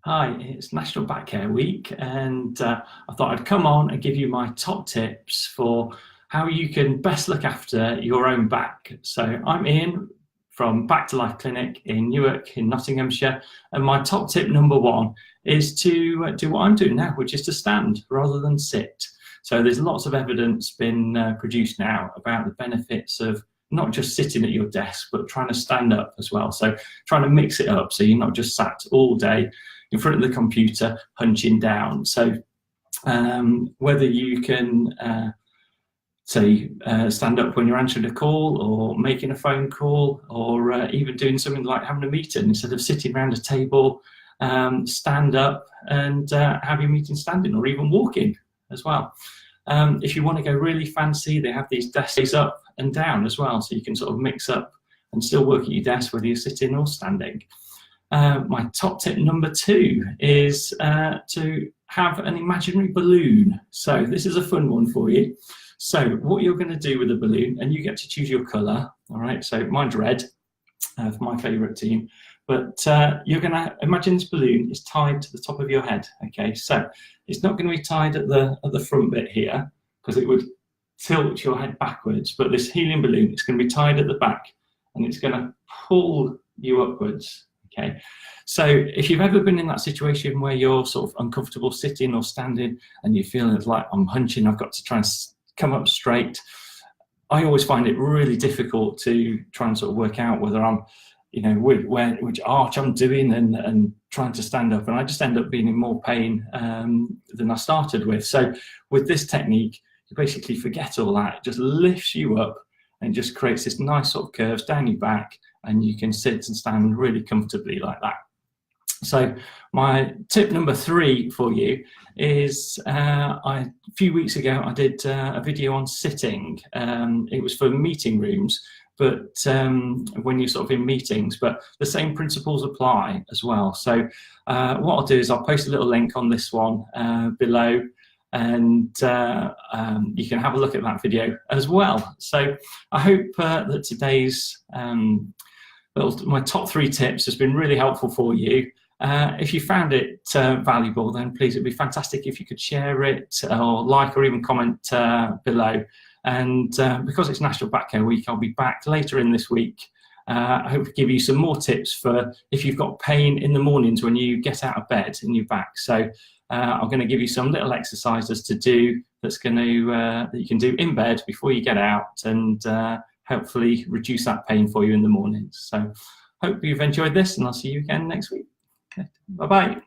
Hi, it's National Back Care Week, and I thought I'd come on and give you my top tips for how you can best look after your own back. So I'm Ian from Back to Life Clinic in Newark in Nottinghamshire, and my top tip number one is to do what I'm doing now, which is to stand rather than sit. So there's lots of evidence been produced now about the benefits of not just sitting at your desk, but trying to stand up as well. So trying to mix it up so you're not just sat all day in front of the computer hunching down. So whether you can stand up when you're answering a call or making a phone call, or even doing something like having a meeting, instead of sitting around a table, stand up and have your meeting standing, or even walking as well. If you want to go really fancy, they have these desks up and down as well, so you can sort of mix up and still work at your desk whether you're sitting or standing. My top tip number two is to have an imaginary balloon. So this is a fun one for you. So what you're going to do with a balloon, and you get to choose your colour, all right? So mine's red for my favourite team. But you're going to imagine this balloon is tied to the top of your head, okay? So it's not going to be tied at the front bit here, because it would tilt your head backwards. But this helium balloon is going to be tied at the back, and it's going to pull you upwards. Okay, so if you've ever been in that situation where you're sort of uncomfortable sitting or standing and you're feeling like I'm hunching, I've got to try and come up straight, I always find it really difficult to try and sort of work out whether I'm, which arch I'm doing and trying to stand up, and I just end up being in more pain than I started with. So with this technique, you basically forget all that. It just lifts you up and just creates this nice sort of curves down your back, and you can sit and stand really comfortably like that. So my tip number three for you is a few weeks ago I did a video on sitting. It was for meeting rooms, but when you're sort of in meetings, but the same principles apply as well. So what I'll do is I'll post a little link on this one below, and you can have a look at that video as well. So I hope that today's my top three tips has been really helpful for you. If you found it valuable, then please, it'd be fantastic if you could share it or like or even comment below. And because it's National Back Care Week, I'll be back later in this week. I hope to give you some more tips for if you've got pain in the mornings when you get out of bed in your back. So I'm going to give you some little exercises to do that you can do in bed before you get out, and hopefully reduce that pain for you in the mornings. So hope you've enjoyed this, and I'll see you again next week. Okay. Bye-bye.